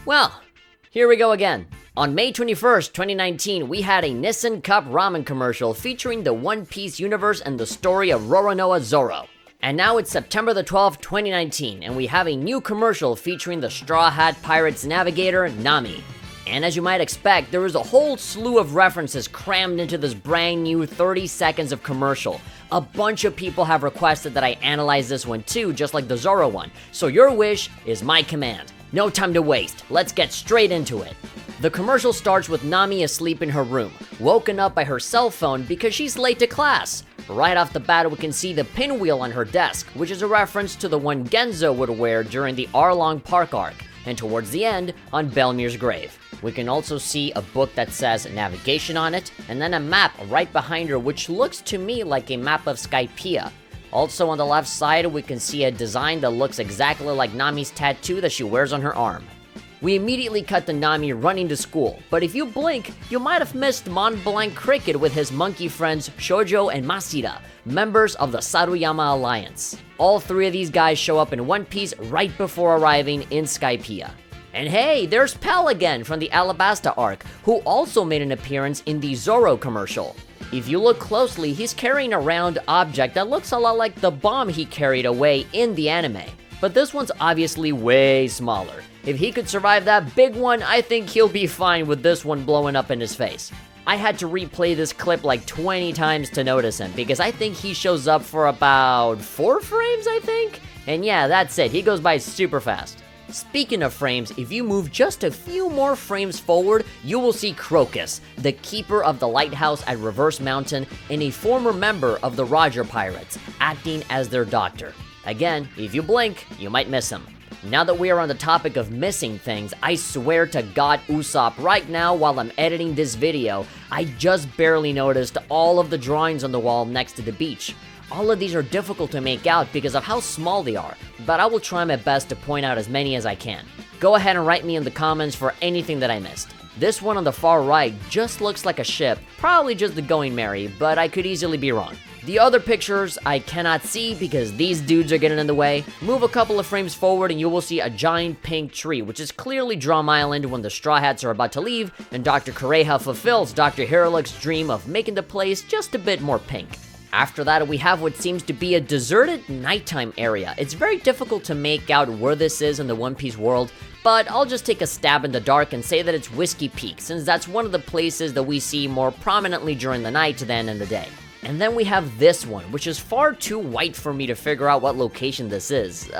Well, here we go again. On May 21st, 2019, we had a Nissin Cup ramen commercial featuring the One Piece universe and the story of Roronoa Zoro. And now it's September the 12th, 2019, and we have a new commercial featuring the Straw Hat Pirates navigator, Nami. And as you might expect, there is a whole slew of references crammed into this brand new 30 seconds of commercial. A bunch of people have requested that I analyze this one too, just like the Zoro one. So your wish is my command. No time to waste, let's get straight into it. The commercial starts with Nami asleep in her room, woken up by her cell phone because she's late to class. Right off the bat, we can see the pinwheel on her desk, which is a reference to the one Genzo would wear during the Arlong Park arc, and towards the end, on Belmir's grave. We can also see a book that says navigation on it, and then a map right behind her which looks to me like a map of Skypiea. Also on the left side, we can see a design that looks exactly like Nami's tattoo that she wears on her arm. We immediately cut to Nami running to school, but if you blink, you might have missed Mont Blanc Cricket with his monkey friends Shoujo and Masida, members of the Saruyama Alliance. All three of these guys show up in one piece right before arriving in Skypiea. And hey, there's Pell again from the Alabaster arc, who also made an appearance in the Zoro commercial. If you look closely, he's carrying a round object that looks a lot like the bomb he carried away in the anime. But this one's obviously way smaller. If he could survive that big one, I think he'll be fine with this one blowing up in his face. I had to replay this clip like 20 times to notice him, because I think he shows up for about 4 frames, I think? And yeah, that's it, he goes by super fast. Speaking of frames, if you move just a few more frames forward, you will see Crocus, the keeper of the lighthouse at Reverse Mountain and a former member of the Roger Pirates, acting as their doctor. Again, if you blink, you might miss him. Now that we are on the topic of missing things, I swear to God Usopp, right now while I'm editing this video, I just barely noticed all of the drawings on the wall next to the beach. All of these are difficult to make out because of how small they are, but I will try my best to point out as many as I can. Go ahead and write me in the comments for anything that I missed. This one on the far right just looks like a ship, probably just the Going Merry, but I could easily be wrong. The other pictures I cannot see because these dudes are getting in the way. Move a couple of frames forward and you will see a giant pink tree, which is clearly Drum Island when the Straw Hats are about to leave, and Dr. Kureha fulfills Dr. Hiruluk's dream of making the place just a bit more pink. After that, we have what seems to be a deserted nighttime area. It's very difficult to make out where this is in the One Piece world, but I'll just take a stab in the dark and say that it's Whiskey Peak, since that's one of the places that we see more prominently during the night than in the day. And then we have this one, which is far too white for me to figure out what location this is.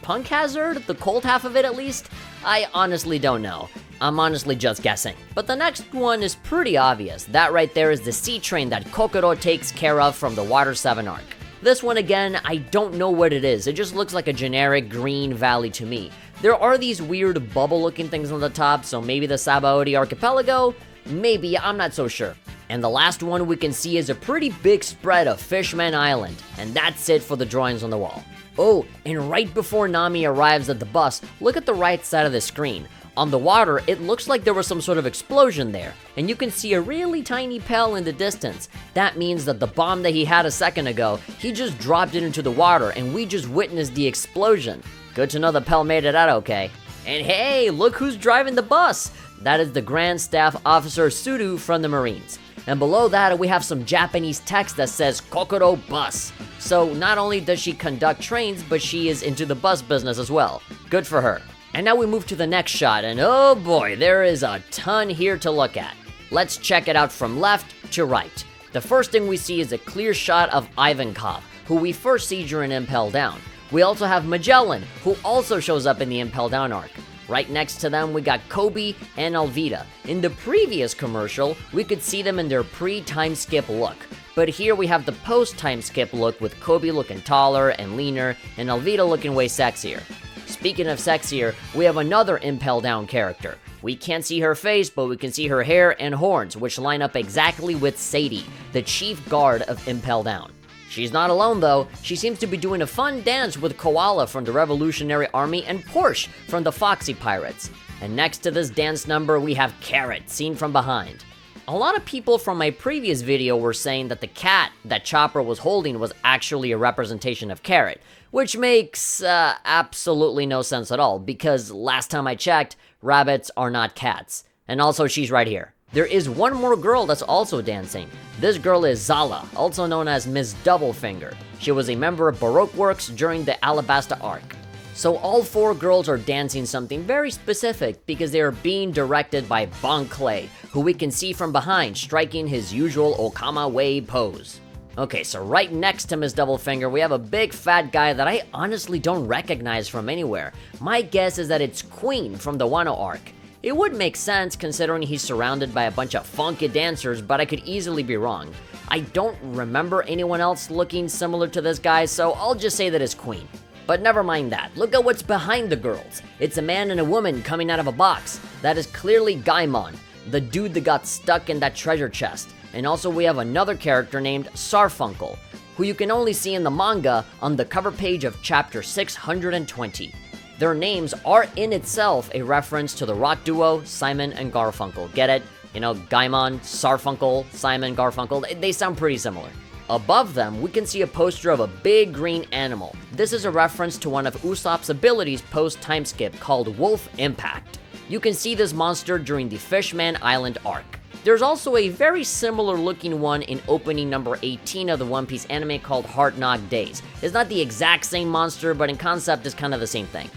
Punk Hazard? The cold half of it at least? I honestly don't know. I'm honestly just guessing. But the next one is pretty obvious. That right there is the sea train that Kokoro takes care of from the Water 7 arc. This one again, I don't know what it is. It just looks like a generic green valley to me. There are these weird bubble looking things on the top, so maybe the Sabaody Archipelago? Maybe, I'm not so sure. And the last one we can see is a pretty big spread of Fishman Island. And that's it for the drawings on the wall. Oh, and right before Nami arrives at the bus, look at the right side of the screen. On the water, it looks like there was some sort of explosion there, and you can see a really tiny Pell in the distance. That means that the bomb that he had a second ago, he just dropped it into the water, and we just witnessed the explosion. Good to know the Pell made it out okay. And hey, look who's driving the bus! That is the Grand Staff Officer Suru from the Marines. And below that, we have some Japanese text that says Kokoro Bus. So not only does she conduct trains, but she is into the bus business as well. Good for her. And now we move to the next shot, and oh boy, there is a ton here to look at. Let's check it out from left to right. The first thing we see is a clear shot of Ivankov, who we first see during Impel Down. We also have Magellan, who also shows up in the Impel Down arc. Right next to them, we got Kobe and Alveta. In the previous commercial, we could see them in their pre-time skip look. But here we have the post-time skip look with Kobe looking taller and leaner, and Alveta looking way sexier. Speaking of sexier, we have another Impel Down character. We can't see her face, but we can see her hair and horns, which line up exactly with Sadie, the chief guard of Impel Down. She's not alone though, she seems to be doing a fun dance with Koala from the Revolutionary Army and Porsche from the Foxy Pirates. And next to this dance number, we have Carrot, seen from behind. A lot of people from my previous video were saying that the cat that Chopper was holding was actually a representation of Carrot, which makes absolutely no sense at all, because last time I checked, rabbits are not cats. And also, she's right here. There is one more girl that's also dancing. This girl is Zala, also known as Miss Doublefinger. She was a member of Baroque Works during the Alabaster arc. So all 4 girls are dancing something very specific because they are being directed by Bon Clay, who we can see from behind striking his usual Okama Way pose. Okay, so right next to Miss Doublefinger, we have a big fat guy that I honestly don't recognize from anywhere. My guess is that it's Queen from the Wano arc. It would make sense considering he's surrounded by a bunch of funky dancers, but I could easily be wrong. I don't remember anyone else looking similar to this guy, so I'll just say that it's Queen. But never mind that, look at what's behind the girls. It's a man and a woman coming out of a box. That is clearly Gaimon, the dude that got stuck in that treasure chest. And also we have another character named Sarfunkel, who you can only see in the manga on the cover page of chapter 620. Their names are in itself a reference to the rock duo Simon and Garfunkel. Get it? You know, Gaimon, Sarfunkel, Simon, Garfunkel, they sound pretty similar. Above them, we can see a poster of a big green animal. This is a reference to one of Usopp's abilities post-time skip called Wolf Impact. You can see this monster during the Fishman Island arc. There's also a very similar looking one in opening number 18 of the One Piece anime called Hard Knock Days. It's not the exact same monster, but in concept it's kind of the same thing.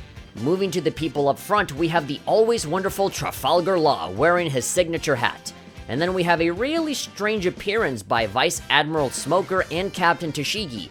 Moving to the people up front, we have the always wonderful Trafalgar Law wearing his signature hat. And then we have a really strange appearance by Vice Admiral Smoker and Captain Toshigi.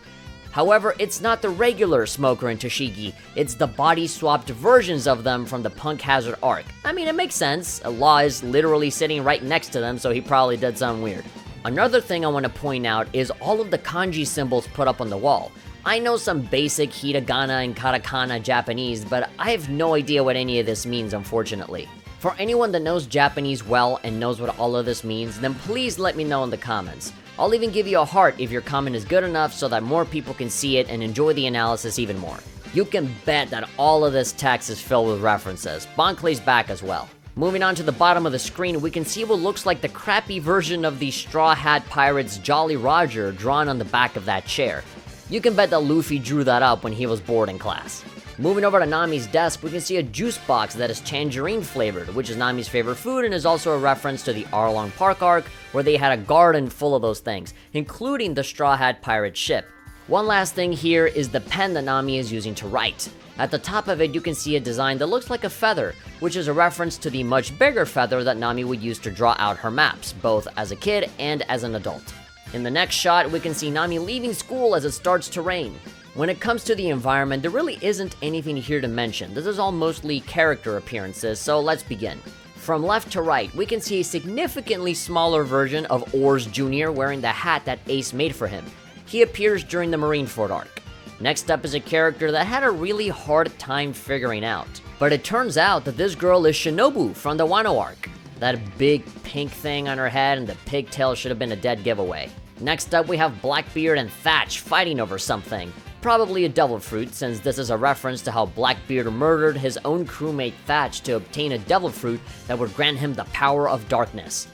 However, it's not the regular Smoker and Toshigi, it's the body-swapped versions of them from the Punk Hazard arc. I mean, it makes sense. Law is literally sitting right next to them, so he probably did something weird. Another thing I want to point out is all of the kanji symbols put up on the wall. I know some basic hiragana and katakana Japanese, but I have no idea what any of this means, unfortunately. For anyone that knows Japanese well and knows what all of this means, then please let me know in the comments. I'll even give you a heart if your comment is good enough so that more people can see it and enjoy the analysis even more. You can bet that all of this text is filled with references. Bon Clay's back as well. Moving on to the bottom of the screen, we can see what looks like the crappy version of the Straw Hat Pirate's Jolly Roger drawn on the back of that chair. You can bet that Luffy drew that up when he was bored in class. Moving over to Nami's desk, we can see a juice box that is tangerine flavored, which is Nami's favorite food and is also a reference to the Arlong Park arc, where they had a garden full of those things, including the Straw Hat Pirate ship. One last thing here is the pen that Nami is using to write. At the top of it, you can see a design that looks like a feather, which is a reference to the much bigger feather that Nami would use to draw out her maps, both as a kid and as an adult. In the next shot, we can see Nami leaving school as it starts to rain. When it comes to the environment, there really isn't anything here to mention. This is all mostly character appearances, so let's begin. From left to right, we can see a significantly smaller version of Oars Jr. wearing the hat that Ace made for him. He appears during the Marineford arc. Next up is a character that had a really hard time figuring out. But it turns out that this girl is Shinobu from the Wano arc. That big pink thing on her head and the pigtail should have been a dead giveaway. Next up, we have Blackbeard and Thatch fighting over something. Probably a devil fruit, since this is a reference to how Blackbeard murdered his own crewmate Thatch to obtain a devil fruit that would grant him the power of darkness.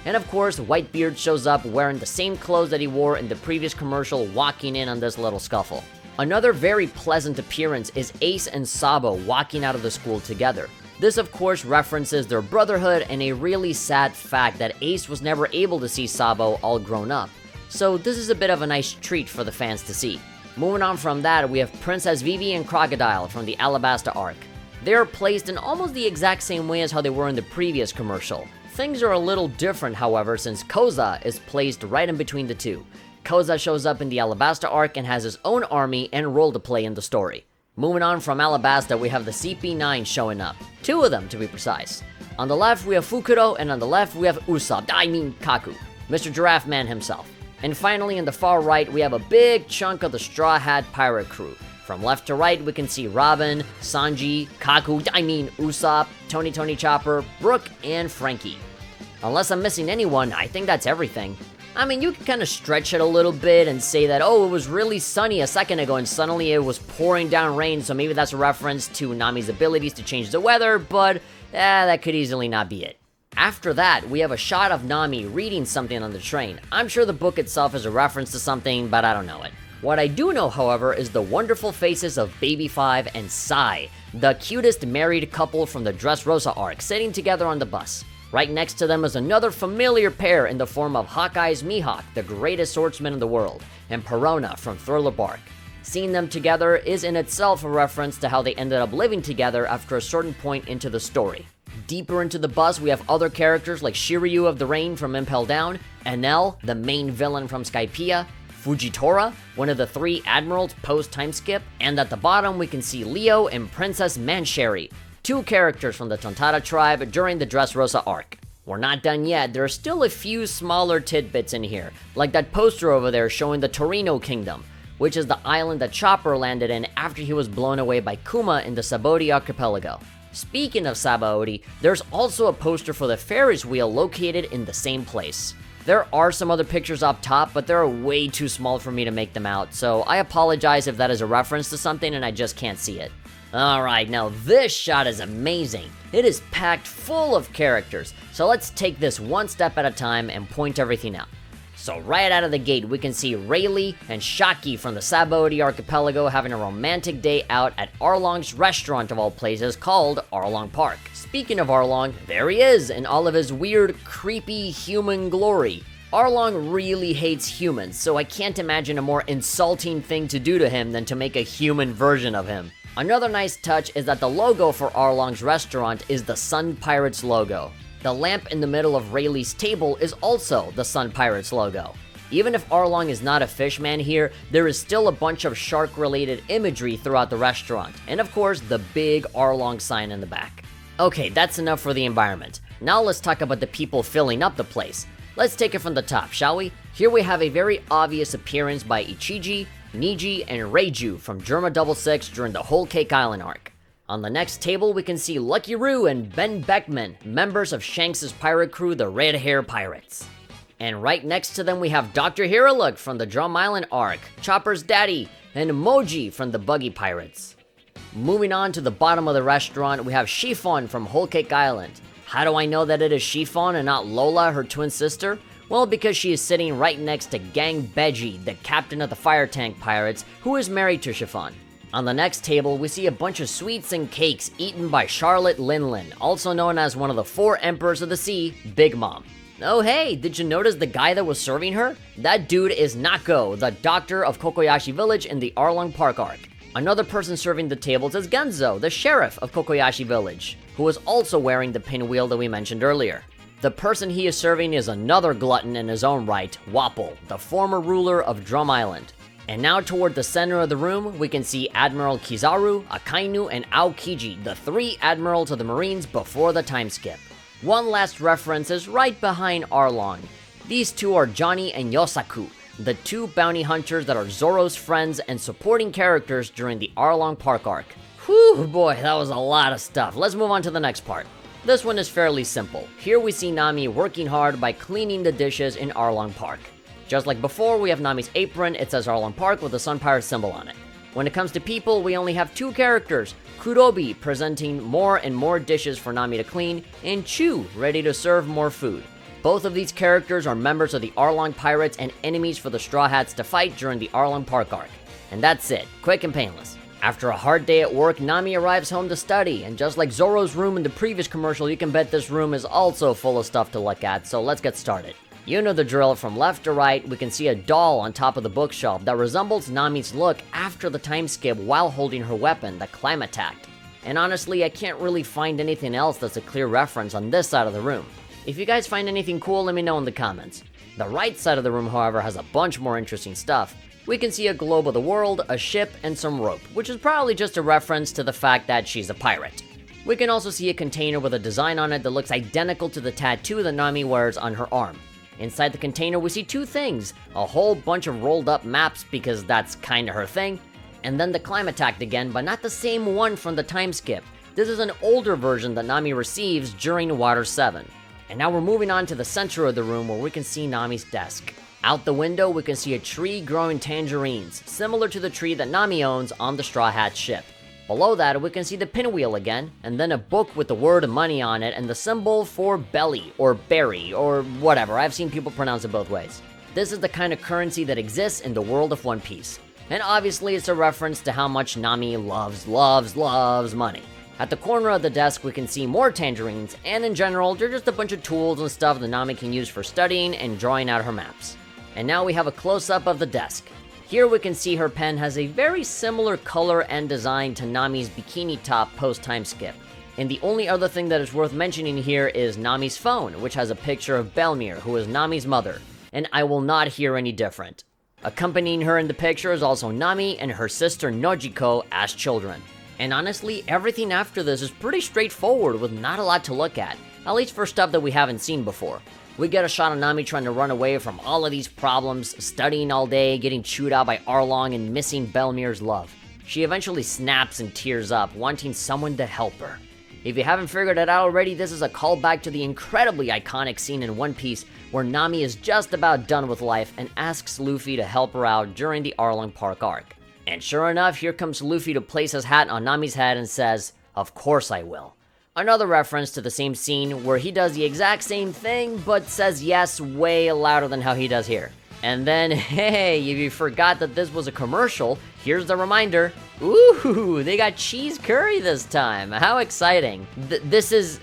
And of course, Whitebeard shows up wearing the same clothes that he wore in the previous commercial, walking in on this little scuffle. Another very pleasant appearance is Ace and Sabo walking out of the school together. This of course references their brotherhood and a really sad fact that Ace was never able to see Sabo all grown up. So this is a bit of a nice treat for the fans to see. Moving on from that, we have Princess Vivi and Crocodile from the Alabaster arc. They are placed in almost the exact same way as how they were in the previous commercial. Things are a little different, however, since Koza is placed right in between the two. Koza shows up in the Alabaster arc and has his own army and role to play in the story. Moving on from Alabaster, we have the CP9 showing up. 2 of them, to be precise. On the left, we have Fukuro, and on the left, we have Usopp, Kaku, Mr. Giraffe Man himself. And finally, in the far right, we have a big chunk of the Straw Hat Pirate crew. From left to right, we can see Robin, Sanji, Kaku, Usopp, Tony Chopper, Brook, and Frankie. Unless I'm missing anyone, I think that's everything. I mean, you can kind of stretch it a little bit and say that, oh, it was really sunny a second ago and suddenly it was pouring down rain, so maybe that's a reference to Nami's abilities to change the weather, but that could easily not be it. After that, we have a shot of Nami reading something on the train. I'm sure the book itself is a reference to something, but I don't know it. What I do know, however, is the wonderful faces of Baby 5 and Sai, the cutest married couple from the Dressrosa arc, sitting together on the bus. Right next to them is another familiar pair in the form of Hawkeye's Mihawk, the greatest swordsman in the world, and Perona from Thriller Bark. Seeing them together is in itself a reference to how they ended up living together after a certain point into the story. Deeper into the bus, we have other characters like Shiryu of the Rain from Impel Down, Enel, the main villain from Skypiea, Fujitora, one of the 3 admirals post-time skip, and at the bottom we can see Leo and Princess Mancheri, 2 characters from the Tontada tribe during the Dressrosa arc. We're not done yet, there are still a few smaller tidbits in here, like that poster over there showing the Torino Kingdom, which is the island that Chopper landed in after he was blown away by Kuma in the Sabaody archipelago. Speaking of Sabaody, there's also a poster for the Ferris wheel located in the same place. There are some other pictures up top, but they're way too small for me to make them out, so I apologize if that is a reference to something and I just can't see it. Alright, now this shot is amazing. It is packed full of characters, so let's take this one step at a time and point everything out. So right out of the gate, we can see Rayleigh and Shaki from the Sabaody archipelago having a romantic day out at Arlong's restaurant of all places called Arlong Park. Speaking of Arlong, there he is in all of his weird, creepy human glory. Arlong really hates humans, so I can't imagine a more insulting thing to do to him than to make a human version of him. Another nice touch is that the logo for Arlong's restaurant is the Sun Pirates logo. The lamp in the middle of Rayleigh's table is also the Sun Pirates logo. Even if Arlong is not a fishman here, there is still a bunch of shark-related imagery throughout the restaurant, and of course, the big Arlong sign in the back. Okay, that's enough for the environment. Now let's talk about the people filling up the place. Let's take it from the top, shall we? Here we have a very obvious appearance by Ichiji, Niji, and Reiju from Germa 66 during the Whole Cake Island arc. On the next table, we can see Lucky Roo and Ben Beckman, members of Shanks' pirate crew, the Red Hair Pirates. And right next to them, we have Dr. Hiraluk from the Drum Island arc, Chopper's daddy, and Moji from the Buggy Pirates. Moving on to the bottom of the restaurant, we have Chiffon from Whole Cake Island. How do I know that it is Chiffon and not Lola, her twin sister? Well, because she is sitting right next to Gang Beji, the captain of the Fire Tank Pirates, who is married to Chiffon. On the next table, we see a bunch of sweets and cakes eaten by Charlotte Linlin, also known as one of the 4 Emperors of the Sea, Big Mom. Oh hey, did you notice the guy that was serving her? That dude is Nako, the doctor of Kokoyashi Village in the Arlong Park arc. Another person serving the tables is Genzo, the sheriff of Kokoyashi Village, who is also wearing the pinwheel that we mentioned earlier. The person he is serving is another glutton in his own right, Wapol, the former ruler of Drum Island. And now toward the center of the room, we can see Admiral Kizaru, Akainu, and Aokiji, the 3 admirals of the Marines before the time skip. One last reference is right behind Arlong. These 2 are Johnny and Yosaku, the 2 bounty hunters that are Zoro's friends and supporting characters during the Arlong Park arc. Whew, boy, that was a lot of stuff. Let's move on to the next part. This one is fairly simple. Here we see Nami working hard by cleaning the dishes in Arlong Park. Just like before, we have Nami's apron, it says Arlong Park with the Sun Pirate symbol on it. When it comes to people, we only have 2 characters, Kurobi presenting more and more dishes for Nami to clean, and Chu ready to serve more food. Both of these characters are members of the Arlong Pirates and enemies for the Straw Hats to fight during the Arlong Park arc. And that's it, quick and painless. After a hard day at work, Nami arrives home to study, and just like Zoro's room in the previous commercial, you can bet this room is also full of stuff to look at, so let's get started. You know the drill, from left to right, we can see a doll on top of the bookshelf that resembles Nami's look after the time skip while holding her weapon, the Climattack. And honestly, I can't really find anything else that's a clear reference on this side of the room. If you guys find anything cool, let me know in the comments. The right side of the room, however, has a bunch more interesting stuff. We can see a globe of the world, a ship, and some rope, which is probably just a reference to the fact that she's a pirate. We can also see a container with a design on it that looks identical to the tattoo that Nami wears on her arm. Inside the container, we see 2 things, a whole bunch of rolled up maps because that's kinda her thing, and then the Climattack again, but not the same one from the time skip. This is an older version that Nami receives during Water 7. And now we're moving on to the center of the room where we can see Nami's desk. Out the window, we can see a tree growing tangerines, similar to the tree that Nami owns on the Straw Hat ship. Below that, we can see the pinwheel again, and then a book with the word money on it and the symbol for belly, or berry, or whatever. I've seen people pronounce it both ways. This is the kind of currency that exists in the world of One Piece. And obviously, it's a reference to how much Nami loves money. At the corner of the desk, we can see more tangerines, and in general, they're just a bunch of tools and stuff that Nami can use for studying and drawing out her maps. And now we have a close-up of the desk. Here we can see her pen has a very similar color and design to Nami's bikini top post-time skip. And the only other thing that is worth mentioning here is Nami's phone, which has a picture of Belmir, who is Nami's mother. And I will not hear any different. Accompanying her in the picture is also Nami and her sister Nojiko as children. And honestly, everything after this is pretty straightforward with not a lot to look at least for stuff that we haven't seen before. We get a shot of Nami trying to run away from all of these problems, studying all day, getting chewed out by Arlong, and missing Belmir's love. She eventually snaps and tears up, wanting someone to help her. If you haven't figured it out already, this is a callback to the incredibly iconic scene in One Piece where Nami is just about done with life and asks Luffy to help her out during the Arlong Park arc. And sure enough, here comes Luffy to place his hat on Nami's head and says, "Of course I will." Another reference to the same scene where he does the exact same thing but says yes way louder than how he does here. And then, hey, if you forgot that this was a commercial, here's the reminder. Ooh, they got cheese curry this time. How exciting. This is...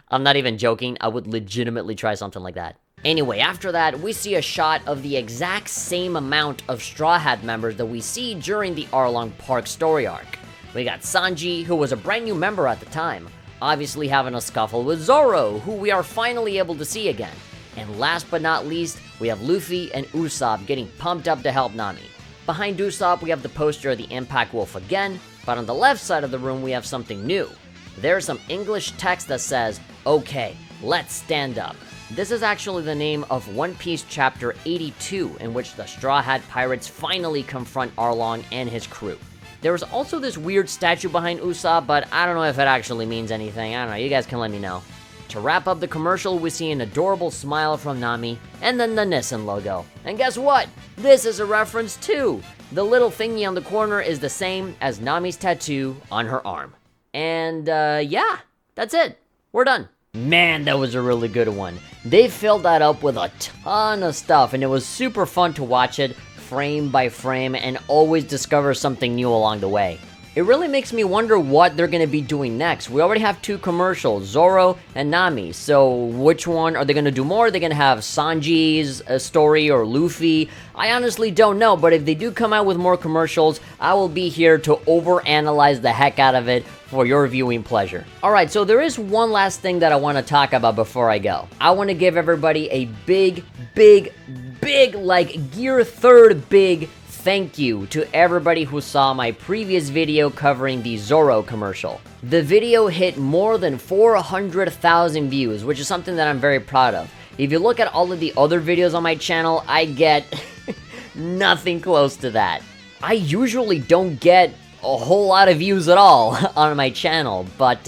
I'm not even joking. I would legitimately try something like that. Anyway, after that, we see a shot of the exact same amount of Straw Hat members that we see during the Arlong Park story arc. We got Sanji, who was a brand new member at the time, obviously having a scuffle with Zoro, who we are finally able to see again. And last but not least, we have Luffy and Usopp getting pumped up to help Nami. Behind Usopp, we have the poster of the Impact Wolf again, but on the left side of the room, we have something new. There's some English text that says, "Okay, let's stand up." This is actually the name of One Piece Chapter 82, in which the Straw Hat Pirates finally confront Arlong and his crew. There was also this weird statue behind Usopp, but I don't know if it actually means anything. I don't know, you guys can let me know. To wrap up the commercial, we see an adorable smile from Nami, and then the Nissin logo. And guess what? This is a reference too! The little thingy on the corner is the same as Nami's tattoo on her arm. And yeah, that's it. We're done. Man, that was a really good one. They filled that up with a ton of stuff, and it was super fun to watch it frame by frame and always discover something new along the way. It really makes me wonder what they're going to be doing next. We already have 2 commercials, Zoro and Nami, so which one are they going to do more? Are they going to have Sanji's story or Luffy? I honestly don't know, but if they do come out with more commercials, I will be here to overanalyze the heck out of it for your viewing pleasure. Alright, so there is one last thing that I want to talk about before I go. I want to give everybody a big, like gear third big thank you to everybody who saw my previous video covering the Zoro commercial. The video hit more than 400,000 views, which is something that I'm very proud of. If you look at all of the other videos on my channel, I get nothing close to that. I usually don't get a whole lot of views at all on my channel, but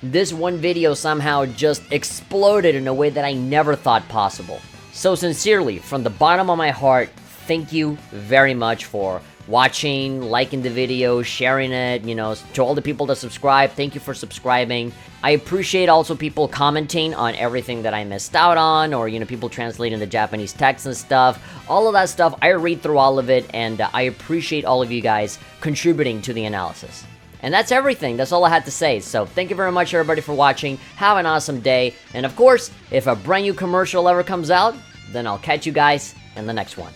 this one video somehow just exploded in a way that I never thought possible. So sincerely, from the bottom of my heart, thank you very much for watching, liking the video, sharing it, to all the people that subscribe, thank you for subscribing. I appreciate also people commenting on everything that I missed out on, or, people translating the Japanese text and stuff. All of that stuff, I read through all of it, and I appreciate all of you guys contributing to the analysis. And that's everything. That's all I had to say. So thank you very much, everybody, for watching. Have an awesome day. And of course, if a brand new commercial ever comes out, then I'll catch you guys in the next one.